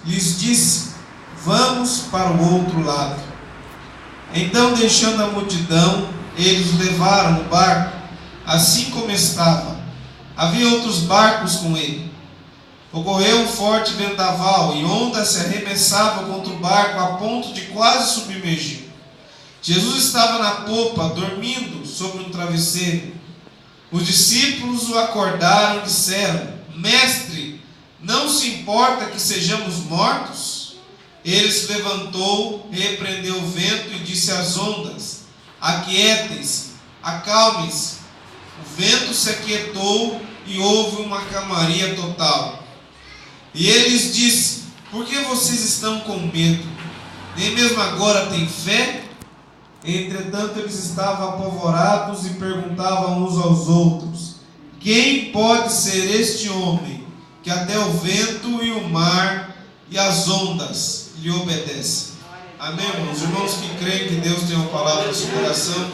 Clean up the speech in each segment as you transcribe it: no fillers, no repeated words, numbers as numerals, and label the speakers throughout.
Speaker 1: lhes disse: vamos para o outro lado. Então, deixando a multidão, eles o levaram no barco, assim como estava. Havia outros barcos com ele. Ocorreu um forte vendaval, e ondas se arremessavam contra o barco, a ponto de quase submergir. Jesus estava na popa, dormindo sobre um travesseiro. Os discípulos o acordaram e disseram: Mestre, não se importa que sejamos mortos? Ele se levantou, repreendeu o vento e disse às ondas: aquietem-se, acalmem-se. O vento se aquietou e houve uma calmaria total. E ele lhes disse: por que vocês estão com medo? Nem mesmo agora têm fé? Entretanto, eles estavam apavorados e perguntavam uns aos outros: quem pode ser este homem que até o vento e o mar e as ondas lhe obedecem? Amém, irmãos? Irmãos que creem que Deus tem uma palavra no seu coração,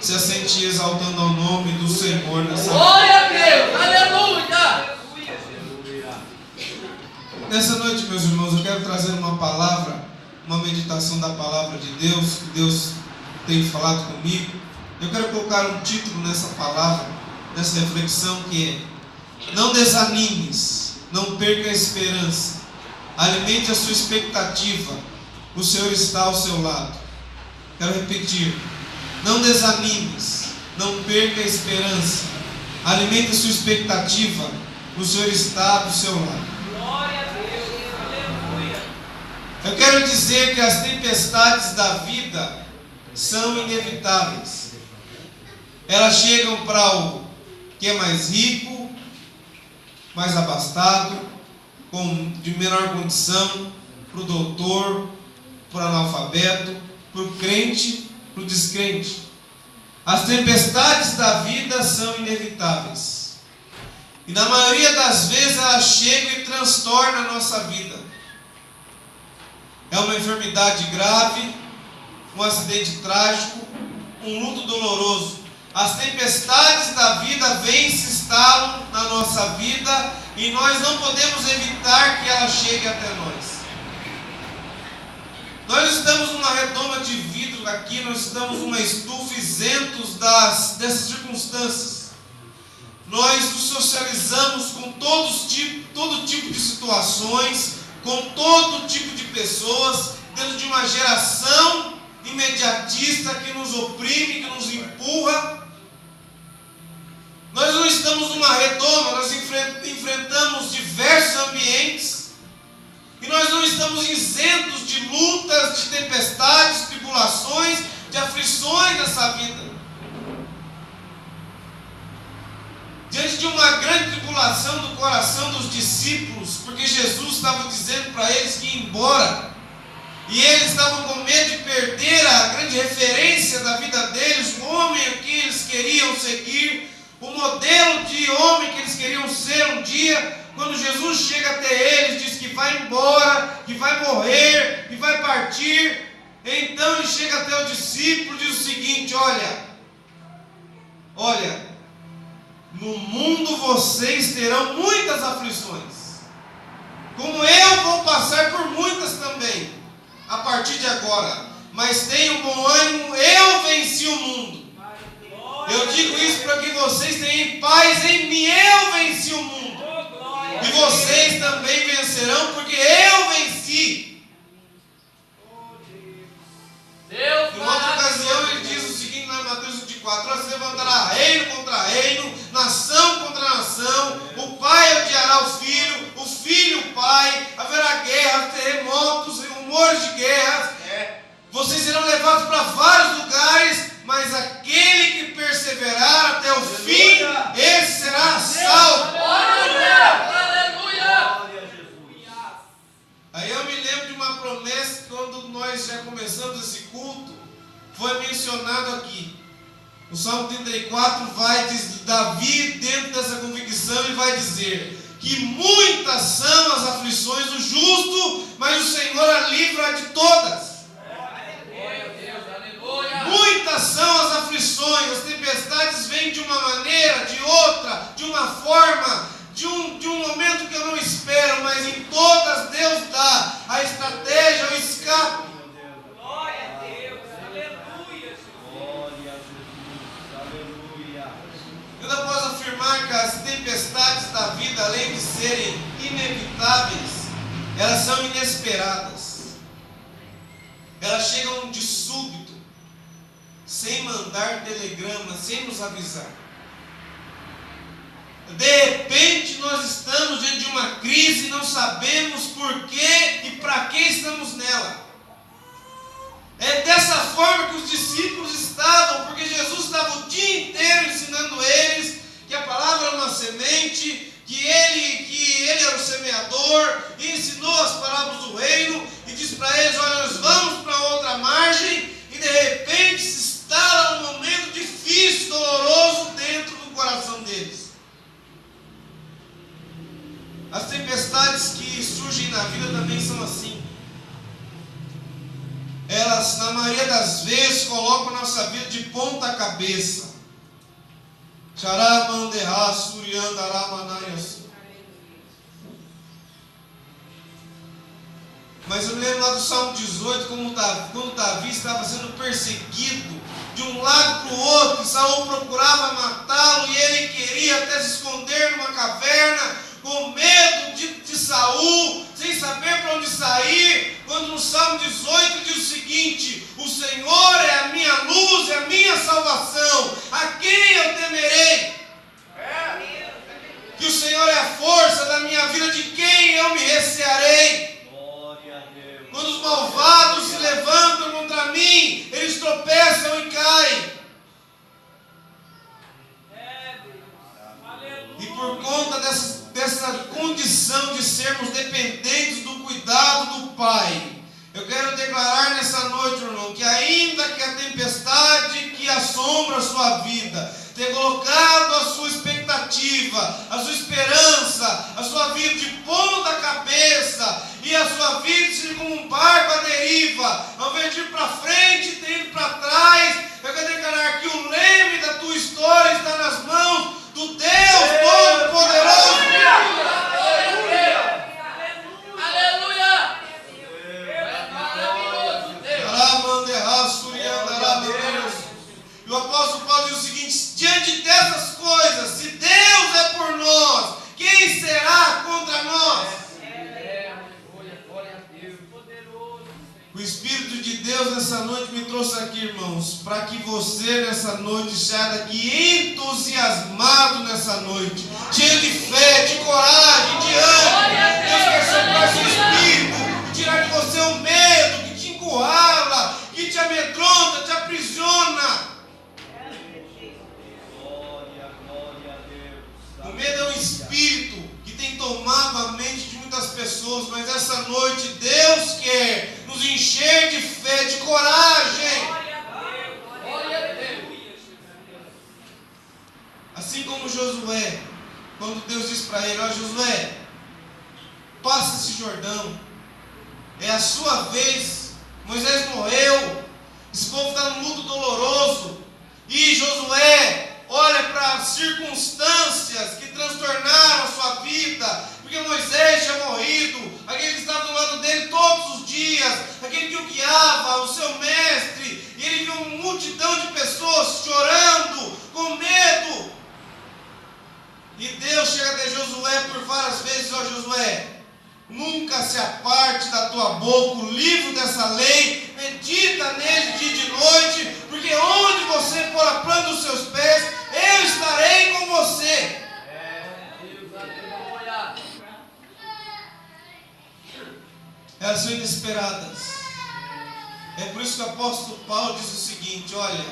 Speaker 1: se assente exaltando ao nome do Senhor nessa noite.
Speaker 2: Glória a Deus! Aleluia!
Speaker 1: Nessa noite, meus irmãos, eu quero trazer uma palavra, uma meditação da palavra de Deus, que Deus tem falado comigo. Eu quero colocar um título nessa palavra, nessa reflexão, que é: não desanimes, não perca a esperança, alimente a sua expectativa, o Senhor está ao seu lado. Quero repetir: não desanimes, não perca a esperança, alimente a sua expectativa, o Senhor está do seu lado.
Speaker 2: Glória a Deus! Aleluia!
Speaker 1: Eu quero dizer que as tempestades da vida são inevitáveis. Elas chegam para o que é mais rico, mais abastado, de menor condição, para o doutor, para o analfabeto, para o crente, para o descrente. As tempestades da vida são inevitáveis. E na maioria das vezes elas chegam e transtornam a nossa vida. É uma enfermidade grave, um acidente trágico, um luto doloroso. As tempestades da vida vêm e se instalam na nossa vida e nós não podemos evitar que ela chegue até nós. Nós estamos numa redoma de vidro aqui, nós estamos numa estufa isentos dessas circunstâncias. Nós nos socializamos com todo tipo de situações, com todo tipo de pessoas, dentro de uma geração imediatista que nos oprime, que nos empurra. Nós não estamos numa redoma, nós enfrentamos diversos ambientes e nós não estamos isentos de lutas, de tempestades, tribulações, de aflições nessa vida. Diante de uma grande tribulação do coração dos discípulos, porque Jesus estava dizendo para eles que ia embora, e eles estavam com medo de perder a grande referência da vida deles, o homem que eles queriam seguir, o modelo de homem que eles queriam ser um dia. Quando Jesus chega até eles, diz que vai embora, que vai morrer, que vai partir. Então ele chega até o discípulo e diz o seguinte: olha, no mundo vocês terão muitas aflições, como eu vou passar por muitas também, a partir de agora. Mas tenham bom ânimo, eu venci o mundo. Eu digo isso para que vocês tenham paz em mim. Eu venci o mundo. E vocês também vencerão, porque eu venci. Em outra ocasião ele diz o seguinte lá em Mateus 24: se levantará reino contra reino, nação contra nação, o pai odiará o filho o pai, haverá guerras, terremotos, rumores de guerras. Vocês serão levados para vários lugares, mas aquele que perseverar até o fim, esse será salvo. Aí eu me lembro de uma promessa que quando nós já começamos esse culto, foi mencionado aqui. O Salmo 34 vai dizer, Davi, dentro dessa convicção, ele vai dizer que muitas são as aflições do justo, mas o Senhor a livra de todas. Muitas são as aflições, as tempestades vêm de uma maneira, de outra, de uma forma, de um momento que eu não espero, mas em todas Deus dá elas são inesperadas. Elas chegam de súbito, sem mandar telegrama, sem nos avisar. De repente nós estamos diante de uma crise e não sabemos por que e para que estamos nela. É dessa forma que os discípulos estavam, porque Jesus estava o dia inteiro ensinando eles que a palavra é uma semente, que ele era o semeador, e ensinou as palavras do reino, e disse para eles: olha, nós vamos para outra margem, e de repente se instala um momento difícil, doloroso dentro do coração deles. As tempestades que surgem na vida também são assim. Elas, na maioria das vezes, colocam a nossa vida de ponta cabeça. Mas eu me lembro lá do Salmo 18, quando Davi estava sendo perseguido de um lado para o outro, Saul procurava matá-lo e ele queria até se esconder numa caverna, com medo de Saul, sem saber para onde sair, quando no Salmo 18 diz o seguinte: o Senhor é a minha luz, é a minha salvação, a quem eu temerei? Que o Senhor é a força da minha vida, de quem eu me recearei? Quando os malvados se levantam contra mim, eles tropeçam e caem. E por conta dessa condição de sermos dependentes do cuidado do Pai, eu quero declarar nessa noite, irmão, que ainda que a tempestade que assombra a sua vida tenha colocado a sua expectativa, a sua esperança, a sua vida de ponta cabeça, e a sua vida seja como um barco à deriva, ao invés de ir para frente, tem ido para trás, eu quero declarar que o leme da tua história está nas mãos do Deus Todo-Poderoso. E o apóstolo Paulo diz o seguinte: diante dessas coisas, se Deus é por nós, quem será contra nós? O Espírito de Deus nessa noite me trouxe aqui, irmãos, para que você nessa noite saia daqui entusiasmado nessa noite, cheio de fé, de coragem, de ânimo. Deus quer soprar seu Espírito e tirar de você o medo que te encurrala, que te amedronta, te aprisiona. O medo é um espírito que tem tomado a mente de muitas pessoas, mas essa noite Deus quer nos encher de fé, de coragem. Assim como Josué, quando Deus diz para ele: ó Josué, passa esse Jordão, é a sua vez. Moisés morreu, esse povo está num luto doloroso, e Josué olha para as circunstâncias que transtornaram a sua vida, porque Moisés tinha morrido, aquele que estava do lado dele todos os dias, aquele que o guiava, o seu mestre, e ele viu uma multidão de pessoas chorando, com medo. E Deus chega até Josué por várias vezes: ó Josué, nunca se aparte da tua boca o livro dessa lei, medita nele dia e de noite, porque onde você pôr a planta dos seus pés, eu estarei com você. Elas são inesperadas. É por isso que o apóstolo Paulo diz o seguinte: olha,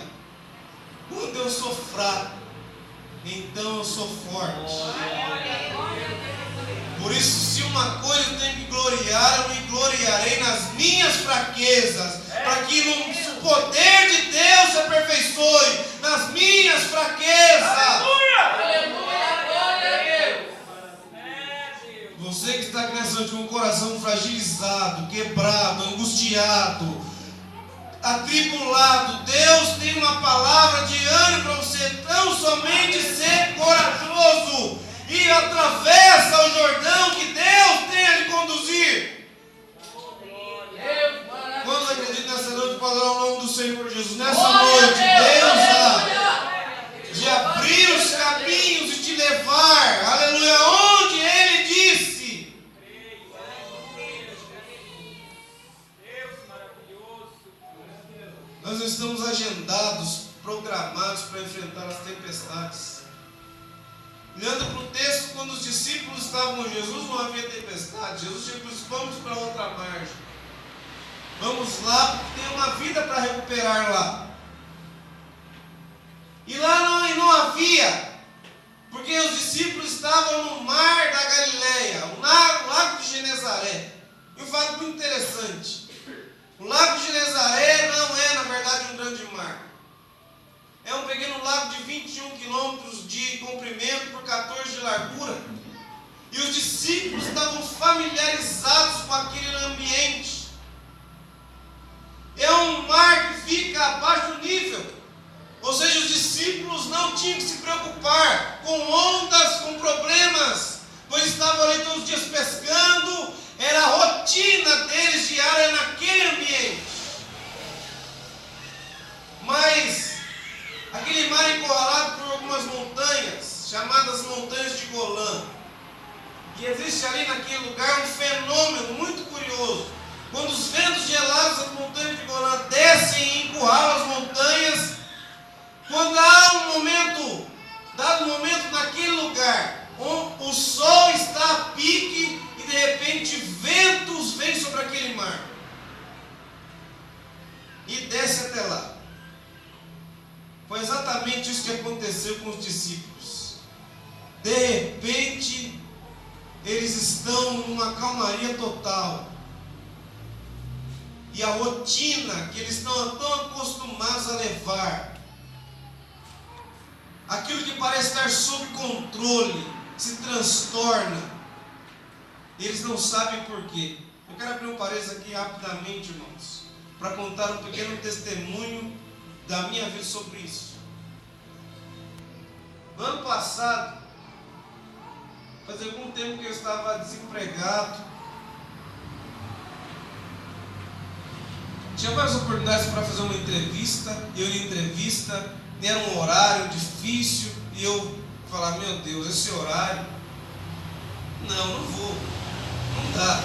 Speaker 1: quando eu sou fraco, então eu sou forte. Por isso, se uma coisa eu tenho que gloriar, eu me gloriarei nas minhas fraquezas, para que no poder de Deus se aperfeiçoe nas minhas fraquezas. Aleluia! Você que está aqui nessa noite com o coração fragilizado, quebrado, angustiado, atribulado, Deus tem uma palavra de ânimo para você. Tão somente ser corajoso e atravessa o Jordão que Deus tem a lhe conduzir. Quando acredita nessa noite para dar o nome do Senhor Jesus? Nessa noite, Deus de abrir os caminhos e te levar, aleluia, onde Ele disse. nós não estamos agendados, programados para enfrentar as tempestades. Olhando para o texto, quando os discípulos estavam com Jesus, não havia tempestade. Jesus disse: vamos para outra margem. Vamos lá, porque tem uma vida para recuperar lá. E lá não havia, porque os discípulos estavam no mar da Galileia, o lago de Genezaré. E um fato muito interessante: o lago de Genezaré não é, na verdade, um grande mar. É um pequeno lago de 21 quilômetros de comprimento por 14 de largura. E os discípulos estavam familiarizados com aquele ambiente. É um mar que fica abaixo do nível. Ou seja, os discípulos não tinham que se preocupar com ondas, com problemas, pois estavam ali todos os dias pescando. Era a rotina deles diária naquele ambiente. Mas aquele mar encurralado por algumas montanhas, chamadas montanhas de Golã. E existe ali naquele lugar um fenômeno muito curioso. Quando os ventos gelados das montanhas de Golã descem e encurralam as montanhas, quando há dado um momento naquele lugar, o sol está a pique e de repente ventos vêm sobre aquele mar e desce até lá. Foi exatamente isso que aconteceu com os discípulos. De repente, eles estão numa calmaria total. E a rotina que eles estão tão acostumados a levar, aquilo que parece estar sob controle, se transtorna. Eles não sabem por quê. Eu quero abrir um parênteses aqui rapidamente, irmãos, para contar um pequeno testemunho da minha vida sobre isso. No ano passado, fazia algum tempo que eu estava desempregado. Tinha várias oportunidades para fazer uma entrevista. Eu ia em entrevista, era um horário difícil, e eu falava: meu Deus, esse horário, não vou, não dá.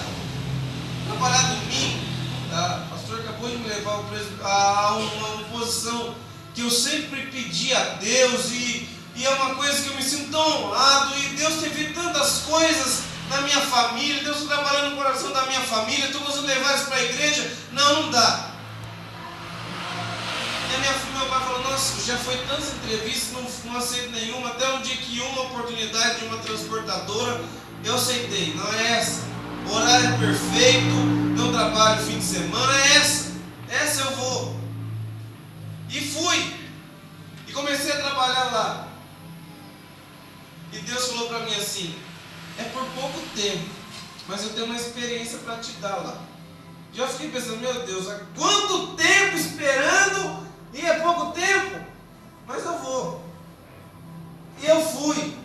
Speaker 1: Trabalhar domingo, não dá. O pastor acabou de me levar a uma posição que eu sempre pedi a Deus, e é uma coisa que eu me sinto tão honrado, e Deus tem feito tantas coisas na minha família, Deus está trabalhando no coração da minha família, estou conseguindo levar isso para a igreja, não dá. E meu pai falou: nossa, já foi tantas entrevistas, não aceito nenhuma, até um dia que uma oportunidade de uma transportadora, eu aceitei. Não é essa, o horário é perfeito, não trabalho fim de semana, é essa eu vou. E fui, e comecei a trabalhar lá. E Deus falou para mim assim: é por pouco tempo, mas eu tenho uma experiência para te dar lá. E eu fiquei pensando: meu Deus, há quanto tempo esperando, e é pouco tempo, mas eu vou. E eu fui.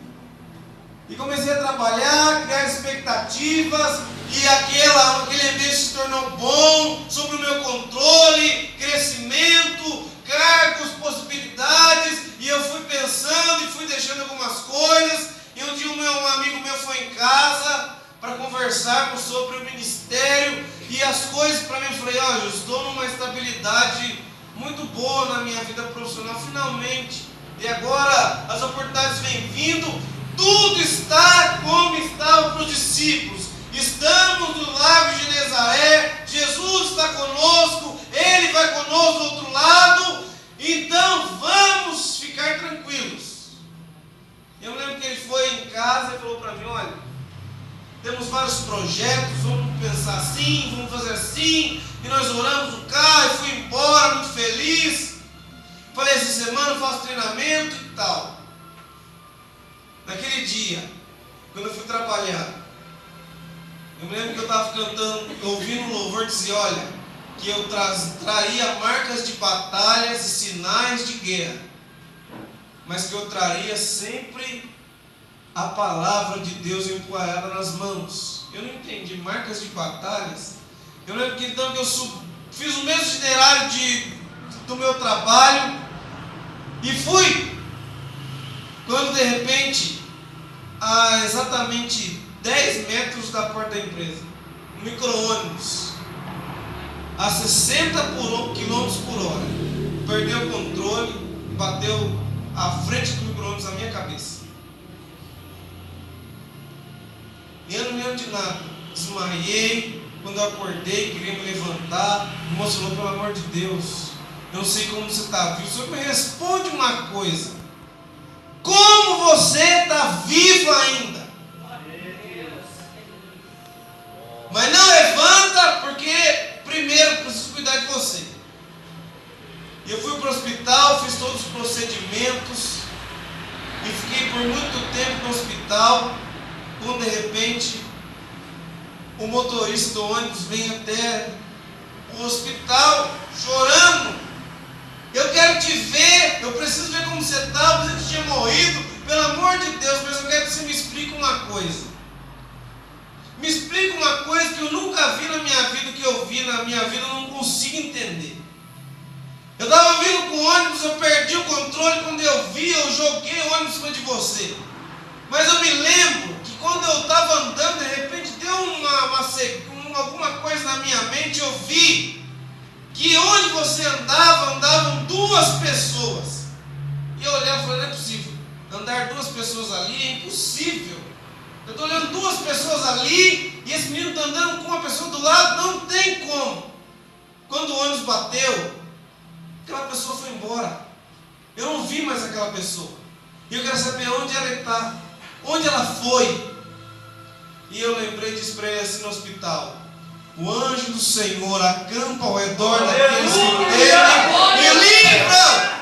Speaker 1: E comecei a trabalhar, criar expectativas, e aquele ambiente se tornou bom, sob o meu controle, crescimento, cargos, possibilidades, e eu fui pensando e fui deixando algumas coisas. E um dia um amigo meu foi em casa para conversarmos sobre o ministério e as coisas para mim. Eu falei: olha, eu estou numa estabilidade muito boa na minha vida profissional, finalmente, e agora as oportunidades vêm vindo. Tudo está como estava para os discípulos. Estamos no lago de Genezaré, Jesus está conosco, Ele vai conosco do outro lado, então vamos ficar tranquilos. Eu me lembro que ele foi em casa e falou para mim: olha, temos vários projetos, vamos pensar assim, vamos fazer assim. E nós oramos no carro e fui embora muito feliz. Falei: essa semana eu faço treinamento e tal. Naquele dia, quando eu fui trabalhar, eu me lembro que eu estava cantando, ouvindo um louvor, dizia: olha, que eu traria marcas de batalhas e sinais de guerra, mas que eu traria sempre a palavra de Deus empoeirada nas mãos. Eu não entendi, marcas de batalhas. Eu lembro que então que eu fiz o mesmo itinerário do meu trabalho e fui. Quando de repente, a exatamente 10 metros da porta da empresa, um micro-ônibus a 60 km por hora perdeu o controle e bateu à frente do micro-ondas na minha cabeça. E eu não me lembro de nada. Desmaiei. Quando eu acordei, queria me levantar. O moço falou: pelo amor de Deus, eu não sei como você está vivo. O senhor me responde uma coisa: como você está vivo ainda? Mas não levanta, porque primeiro preciso cuidar de você. E eu fui para o hospital, fiz todos os procedimentos e fiquei por muito tempo no hospital. Quando de repente o motorista do ônibus vem até o hospital chorando: eu quero te ver, eu preciso ver como você está, eu pensei que você tinha morrido, pelo amor de Deus, mas eu quero que você me explique uma coisa. Me explica uma coisa que eu nunca vi na minha vida, que eu vi na minha vida, eu não consigo entender. Eu estava vindo com o ônibus, eu perdi o controle, quando eu vi, eu joguei o ônibus em cima de você. Mas eu me lembro que quando eu estava andando, de repente deu alguma coisa na minha mente, eu vi que onde você andava, andavam duas pessoas. E eu olhava e falei: não é possível, andar duas pessoas ali é impossível. Eu estou olhando duas pessoas ali e esse menino está andando com uma pessoa do lado, não tem como. Quando o ônibus bateu, aquela pessoa foi embora. Eu não vi mais aquela pessoa. E eu quero saber onde ela está, onde ela foi. E eu lembrei disso para ele assim no hospital: o anjo do Senhor acampa ao redor daqueles que temem e livram.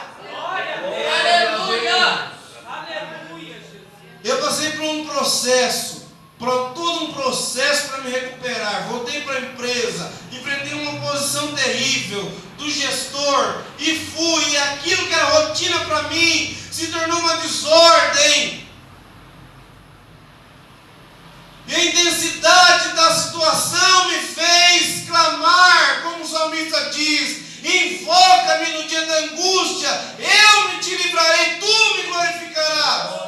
Speaker 1: Eu passei por um processo, todo um processo para me recuperar. Voltei para a empresa, enfrentei uma oposição terrível do gestor e fui. E aquilo que era rotina para mim se tornou uma desordem. E a intensidade da situação me fez clamar, como o salmista diz: invoca-me no dia da angústia, eu me te livrarei, tu me glorificarás.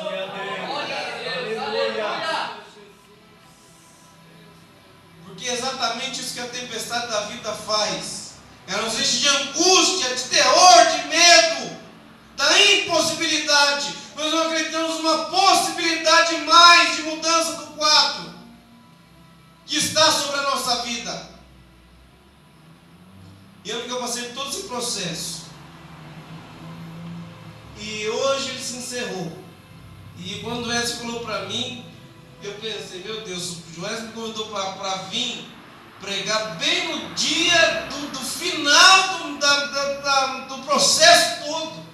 Speaker 1: Porque é exatamente isso que a tempestade da vida faz. Ela nos enche de angústia, de terror, de medo, da impossibilidade. Nós não acreditamos numa possibilidade mais de mudança do quadro que está sobre a nossa vida. E eu passei por todo esse processo. E hoje ele se encerrou. E quando o Wesley falou para mim, eu pensei: meu Deus, o Wesley me convidou para vir pregar bem no dia do final do processo todo.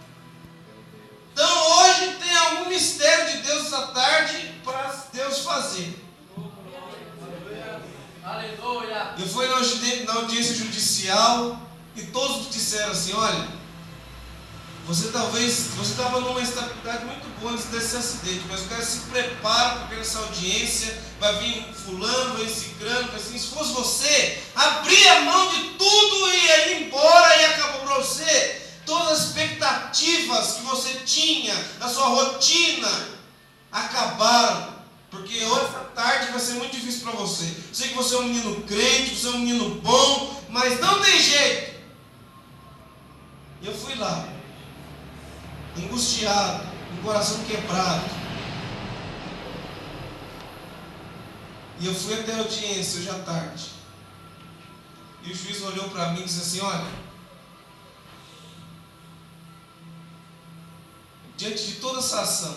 Speaker 1: Então hoje tem algum mistério de Deus essa tarde para Deus fazer.
Speaker 2: Aleluia.
Speaker 1: Eu fui na audiência judicial e todos disseram assim: olha, você estava numa estabilidade muito boa antes desse acidente, mas o cara se prepara porque nessa audiência vai vir fulano, vai vir cicrano, vai assim. Se fosse você, abria mão de tudo e ia ir embora, e acabou para você. Todas as expectativas que você tinha da sua rotina acabaram. Porque hoje à tarde vai ser muito difícil para você. Eu sei que você é um menino crente, você é um menino bom, mas não tem jeito. E eu fui lá, angustiado, com o coração quebrado. E eu fui até a audiência hoje à tarde. E o juiz olhou para mim e disse assim: olha, diante de toda essa ação,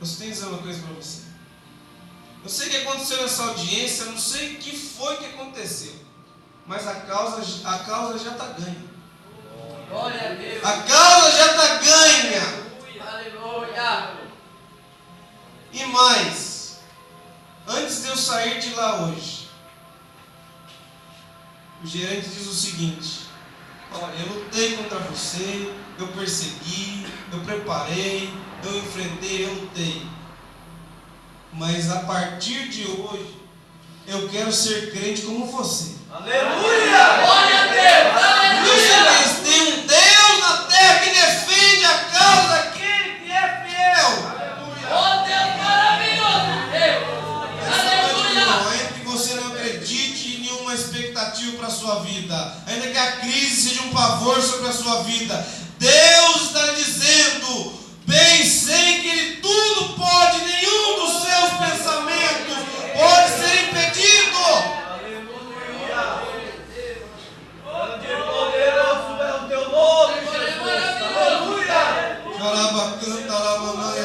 Speaker 1: eu tenho que dizer uma coisa para você. Eu sei o que aconteceu nessa audiência, eu não sei o que foi que aconteceu, mas a causa já está ganha.
Speaker 2: Glória a Deus.
Speaker 1: A causa já está ganha.
Speaker 2: Aleluia.
Speaker 1: E mais, antes de eu sair de lá hoje, o gerente diz o seguinte: olha, eu lutei contra você, eu persegui, eu preparei, eu enfrentei, eu lutei. Mas a partir de hoje, eu quero ser crente como você.
Speaker 2: Aleluia! Glória a Deus! Aleluia!
Speaker 1: Você tem um Deus na terra que defende a causa daquele que é fiel. Aleluia!
Speaker 2: Oh Deus maravilhoso! Deus! Aleluia!
Speaker 1: Ainda que você não acredite em nenhuma uma expectativa para a sua vida, ainda que a crise seja um pavor sobre a sua vida, Deus está dizendo: bem sei que Ele tudo pode, nenhum dos seus pensamentos pode ser impedido.
Speaker 2: Poderoso é o teu nome, Jesus. Aleluia.
Speaker 1: Canta lá, mamãe,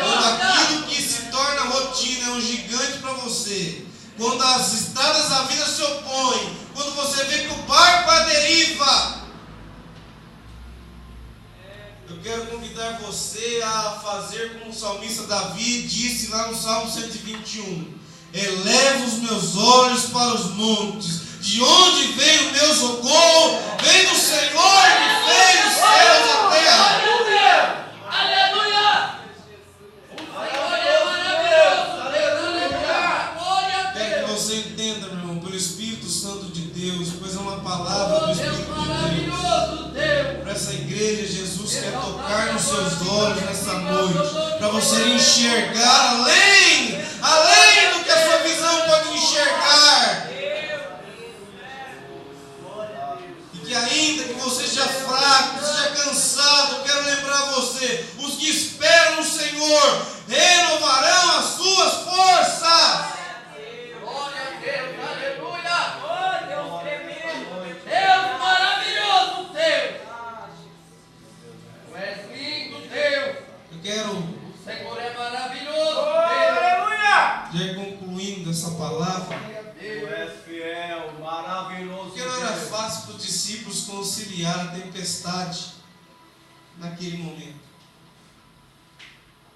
Speaker 1: quando aquilo que se torna rotina é um gigante para você, quando as estradas da vida se opõem, quando você vê que o barco vai à deriva, eu quero convidar você a fazer como o salmista Davi disse lá no Salmo 121: eleva os meus olhos para os montes, de onde vem o meu socorro? Vem do Senhor que fez os céus e a terra.
Speaker 2: Aleluia! Aleluia!
Speaker 1: Quero que você entenda, meu irmão, pelo Espírito Santo de Deus, pois é uma palavra do Espírito de Deus. Para essa igreja, Jesus quer tocar nos seus olhos nessa noite, para você enxergar além do que a sua visão pode enxergar. E que ainda que você seja fraco, seja cansado, eu quero lembrar você: os que esperam no Senhor renovarão as suas forças.
Speaker 2: Glória a Deus, aleluia! Oh, Deus tremendo! Deus maravilhoso, Deus! Tu és lindo, Deus!
Speaker 1: Eu quero,
Speaker 2: O Senhor é maravilhoso, Deus! Aleluia!
Speaker 1: já concluindo essa palavra,
Speaker 2: Tu és fiel, maravilhoso,
Speaker 1: porque não era fácil para os discípulos conciliar a tempestade naquele momento.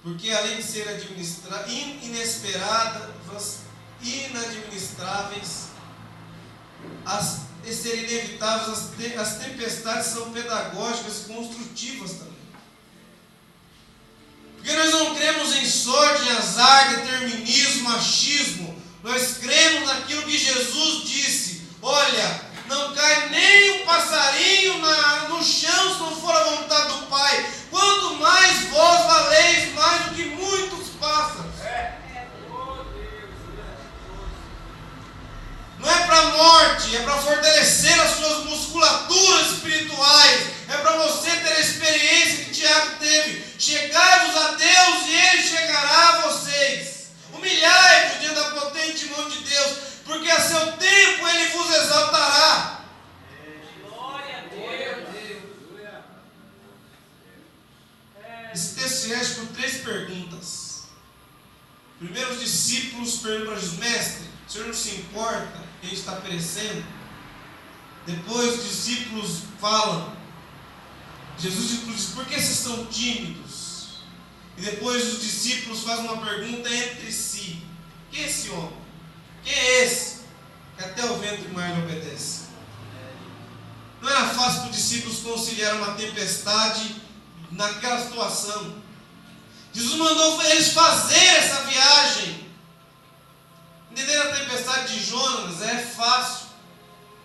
Speaker 1: Porque além de ser inadministráveis, serem inevitáveis, as tempestades são pedagógicas e construtivas também. Porque nós não cremos em sorte, em azar, determinismo, machismo. Nós cremos naquilo que Jesus disse: olha, não cai nem um passarinho no chão se não for a vontade do Pai. Quanto mais vós valeis mais do que muitos pássaros. Não é para a morte, é para fortalecer as suas musculaturas espirituais. É para você ter a experiência que Tiago teve. Chegai-vos a Deus e Ele chegará a vocês. Humilhai-vos diante da potente mão de Deus, porque a seu tempo Ele vos exaltará.
Speaker 2: Glória a Deus!
Speaker 1: Esse texto se rege por 3 perguntas. Primeiro, os discípulos perguntam para Jesus: mestre, o Senhor não se importa que a gente está perecendo? Depois os discípulos falam, Jesus diz: por que vocês são tímidos? E depois os discípulos fazem uma pergunta entre si: quem é esse homem? Quem é esse que até o vento e o mar lhe obedece? Não era fácil para os discípulos conciliar uma tempestade naquela situação. Jesus mandou eles fazer essa viagem. Entender a tempestade de Jonas é fácil,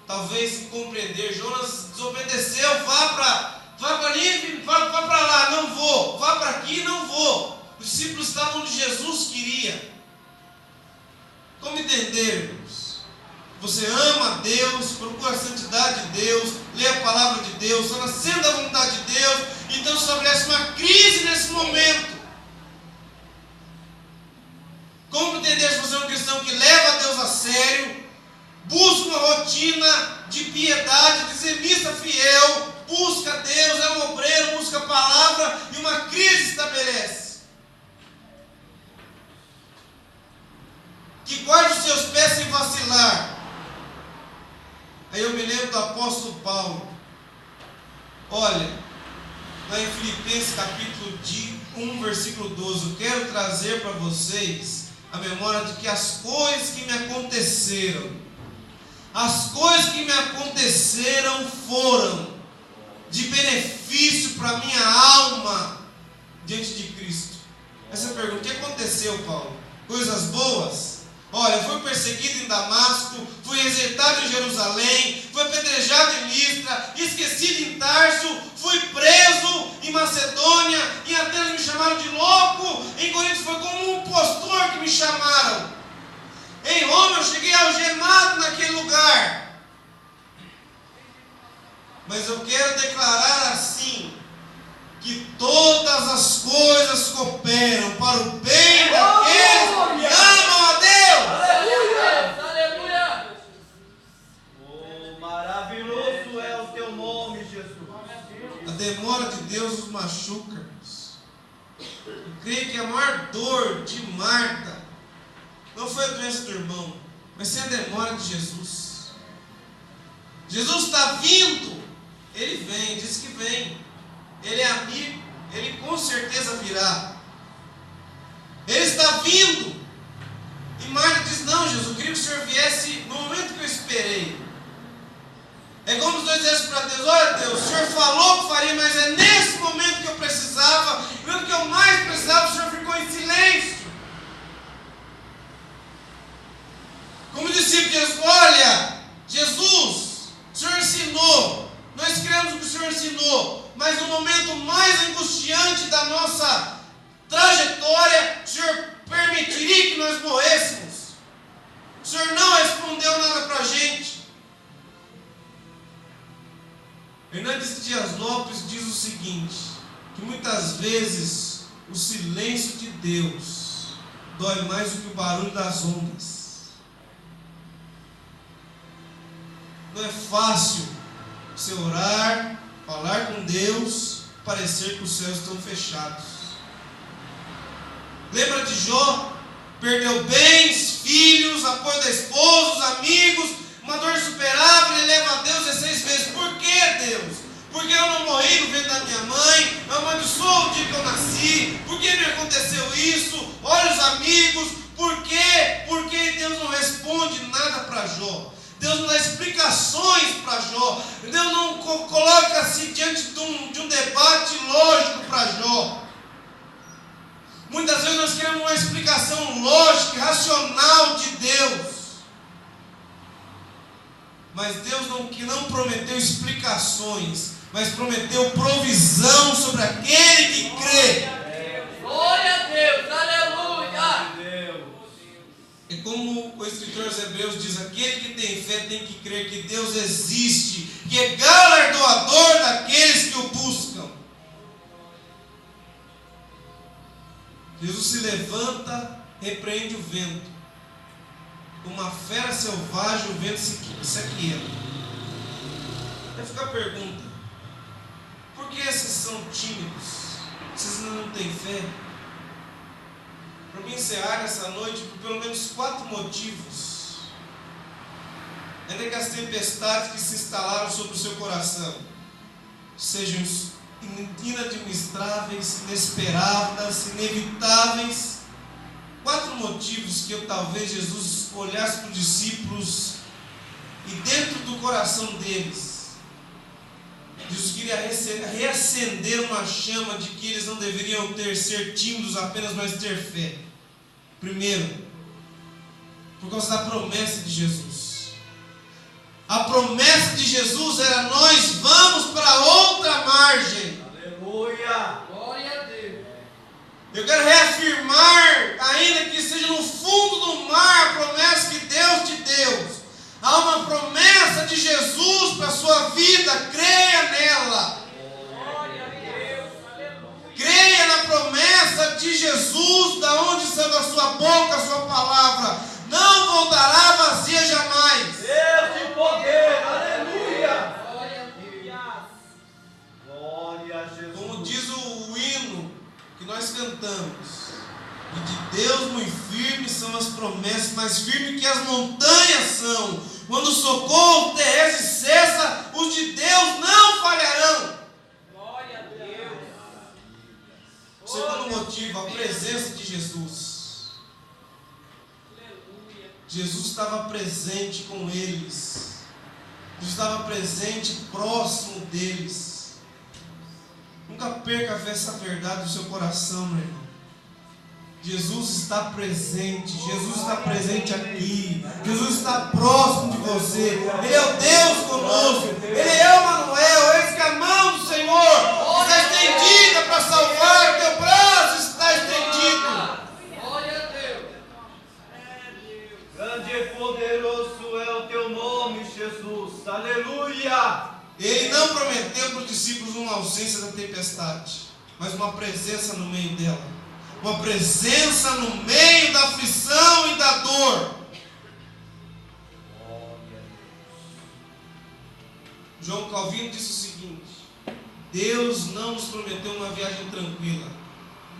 Speaker 1: talvez, se compreender. Jonas desobedeceu: vá para Nínive, vá para lá, não vou. Vá para aqui, não vou. Os discípulos estavam onde Jesus queria. Como entender, irmãos? Você ama a Deus, procura a santidade de Deus, lê a palavra de Deus, está nascendo da vontade de Deus, então se estabelece uma crise nesse momento. Como entender se você é um cristão que leva a Deus a sério, busca uma rotina de piedade, dizimista fiel, busca Deus, é um obreiro, busca a palavra e uma crise se estabelece? Que guarde os seus pés sem vacilar. Aí eu me lembro do apóstolo Paulo. Olha, lá em Filipenses capítulo 1, versículo 12, eu quero trazer para vocês a memória de que as coisas que me aconteceram foram de benefício para a minha alma diante de Cristo. Essa pergunta: o que aconteceu, Paulo? Coisas boas? Olha, eu fui perseguido em Damasco, fui rejeitado em Jerusalém, fui apedrejado em Listra, esquecido em Tarso, fui preso em Macedônia, em Atenas me chamaram de louco, em Corinto foi como um impostor que me chamaram, em Roma algemado naquele lugar. Mas eu quero declarar assim, que todas as coisas cooperam para o bem daqueles que amam a Deus.
Speaker 2: Aleluia! Aleluia!
Speaker 3: Oh, maravilhoso é o teu nome, Jesus.
Speaker 1: A demora de Deus nos machuca, irmãos. Eu creio que a maior dor de Marta não foi a doença do irmão, mas sim a demora de Jesus. Jesus está vindo, ele vem, diz que vem. Ele é amigo, ele com certeza virá. Ele está vindo. E Marta diz: não, Jesus, eu queria que o Senhor viesse no momento que eu esperei. É como os dois dizem para Deus: olha Deus, o Senhor falou que faria, mas é nesse momento que eu precisava, no momento que eu mais precisava, o Senhor ficou em silêncio. Como discípulo de Jesus: olha, Jesus, o Senhor ensinou, nós cremos o que o Senhor ensinou, mas no momento mais angustiante da nossa trajetória, o Senhor permitiria que nós morrêssemos. O Senhor não respondeu nada para a gente. Hernandes Dias Lopes diz o seguinte, que muitas vezes o silêncio de Deus dói mais do que o barulho das ondas. Não é fácil você orar, falar com Deus, parecer que os céus estão fechados. Lembra de Jó? Perdeu bens, filhos, apoio da esposa, os amigos, uma dor insuperável, ele leva a Deus 16 vezes. Por que, Deus? Porque eu não morri no ventre da minha mãe, eu amaldiçoo o dia que eu nasci, por que me aconteceu isso? Olha os amigos, por quê? Porque Deus não responde nada para Jó. Deus não dá explicações para Jó. Deus não coloca-se diante de um debate lógico para Jó. Muitas vezes nós queremos uma explicação lógica, racional de Deus. Mas Deus não prometeu explicações, mas prometeu provisão sobre aquele que crê.
Speaker 2: Glória a Deus! Aleluia!
Speaker 1: É como o escritor aos Hebreus diz: aquele que tem fé tem que crer que Deus existe, que é galardoador daqueles que o buscam. Jesus se levanta, repreende o vento. Como uma fera selvagem, o vento se aquieta. Aí fica a pergunta: por que esses são tímidos? Vocês não têm fé? Para mim encerrar essa noite por pelo menos 4 motivos. Ainda que as tempestades que se instalaram sobre o seu coração sejam inadministráveis, inesperadas, inevitáveis. 4 motivos que talvez Jesus olhasse para os discípulos e dentro do coração deles, Jesus queria reacender uma chama de que eles não deveriam ser tímidos apenas, mas ter fé. Primeiro, por causa da promessa de Jesus. A promessa de Jesus era: nós vamos para outra margem.
Speaker 3: Aleluia!
Speaker 2: Glória a Deus!
Speaker 1: Eu quero reafirmar, ainda que seja no fundo do mar, a promessa que Deus te deu. Há uma promessa de Jesus para a sua vida, creia nela.
Speaker 2: Glória a Deus! Aleluia!
Speaker 1: Creia na promessa de Jesus, da onde sai da sua boca a sua palavra. Não voltará vazia jamais.
Speaker 3: Deus de poder! Aleluia!
Speaker 2: Glória a Deus!
Speaker 3: Glória a Jesus!
Speaker 1: Como diz o hino que nós cantamos: e de Deus muito firmes são as promessas, mais firmes que as montanhas são. Quando o socorro terrestre cessa, os de Deus não falharão.
Speaker 2: Glória a Deus!
Speaker 1: Segundo motivo, a presença de Jesus.
Speaker 2: Aleluia!
Speaker 1: Jesus estava presente com eles. Jesus estava presente, próximo deles. Nunca perca essa verdade do seu coração, meu irmão. Jesus está presente. Jesus está presente aqui. Jesus está próximo de você. Ele é o Deus conosco. Ele é o Manuel. Eis que a mão do Senhor está estendida para salvar. O teu braço está estendido.
Speaker 2: Glória a Deus!
Speaker 3: Grande poderoso é o teu nome, Jesus. Aleluia!
Speaker 1: Ele não prometeu para os discípulos uma ausência da tempestade, mas uma presença no meio dela. Uma presença no meio da aflição e da dor. João Calvino disse o seguinte: Deus não nos prometeu uma viagem tranquila,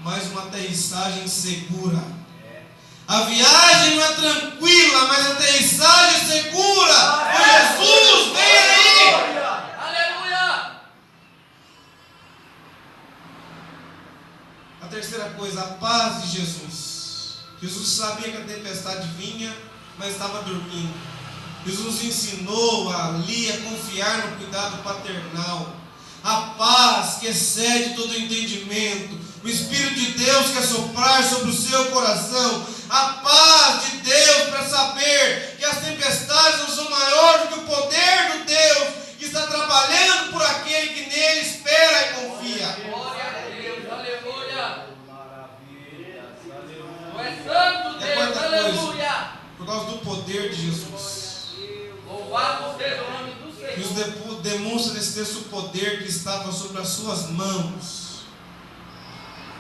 Speaker 1: mas uma aterrissagem segura. A viagem não é tranquila, mas a aterrissagem é segura. Jesus vem aí.
Speaker 2: Aleluia!
Speaker 1: A terceira coisa, a paz de Jesus. Jesus sabia que a tempestade vinha, mas estava dormindo. Jesus ensinou ali a confiar no cuidado paternal. A paz que excede todo entendimento. O Espírito de Deus quer soprar sobre o seu coração. A paz de Deus para saber que as tempestades não são maiores do que o poder do Deus que está trabalhando por aquele que nele espera e confia.
Speaker 2: Glória a Deus, aleluia! Tu és santo, Deus, aleluia!
Speaker 1: Por causa do poder de Jesus.
Speaker 2: Louvado seja o nome do Senhor.
Speaker 1: Jesus demonstra nesse texto o poder que estava sobre as suas mãos.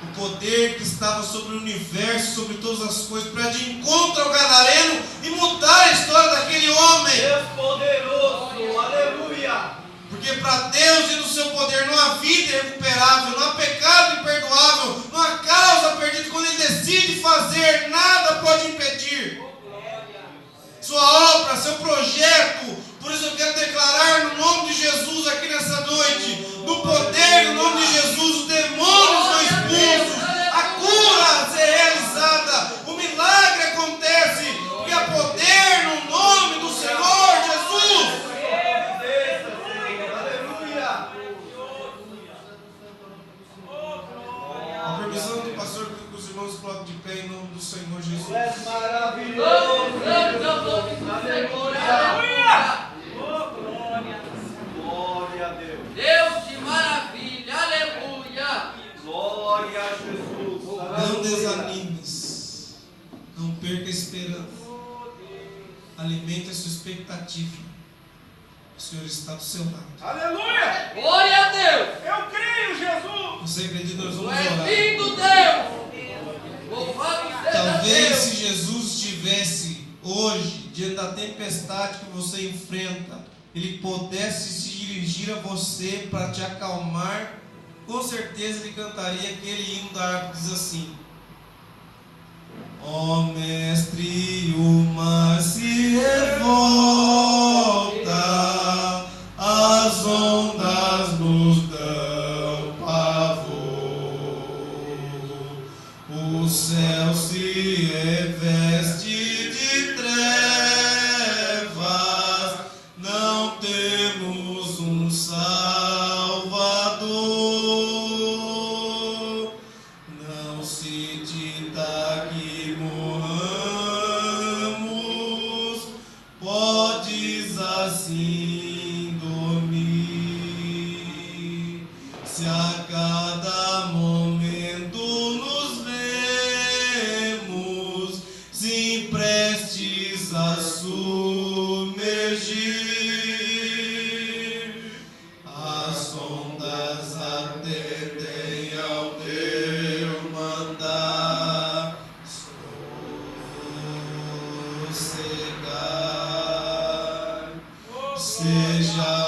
Speaker 1: O poder que estava sobre o universo, sobre todas as coisas, para de encontro ao gadareno e mudar a história daquele homem.
Speaker 3: Deus poderoso, aleluia!
Speaker 1: Porque para Deus e no seu poder não há vida irrecuperável, não há pecado imperdoável, não há causa perdida. Quando Ele decide fazer, nada pode impedir. Sua obra, seu projeto. Por isso eu quero declarar no nome de Jesus aqui nessa noite, no poder, no nome de Jesus, os demônios são expulsos, a cura ser realizada, o milagre acontece, porque há poder no nome do Senhor Jesus.
Speaker 3: Aleluia!
Speaker 1: A permissão do pastor que os irmãos coloquem de pé em nome do Senhor Jesus.
Speaker 3: Tu és maravilhoso!
Speaker 2: Santo é o nome do Senhor, aleluia!
Speaker 3: Glória a Deus!
Speaker 2: Deus de maravilha, aleluia!
Speaker 3: Glória a Jesus!
Speaker 1: Não desanimes, não perca a esperança, alimente a sua expectativa. O Senhor está do seu lado.
Speaker 3: Aleluia!
Speaker 2: Glória a Deus!
Speaker 3: Eu creio, Jesus!
Speaker 1: Você acredita? Nós
Speaker 2: Tu
Speaker 1: vamos
Speaker 2: és
Speaker 1: orar.
Speaker 2: lindo, Deus! Louvado seja
Speaker 1: Talvez
Speaker 2: Deus!
Speaker 1: se Jesus estivesse hoje diante da tempestade que você enfrenta, Ele pudesse se dirigir a você para te acalmar, com certeza Ele cantaria aquele hino da harpa que diz assim: ó Mestre, o mar se revolta, as ondas nos dão pavor, o céu se reveste de trevas, não temos um Salvador. Não se dita que morramos, podes assim dormir. Se a cada momento nos vemos, se prestes a submergir, as ondas atendem ao teu mandar, sossegar, seja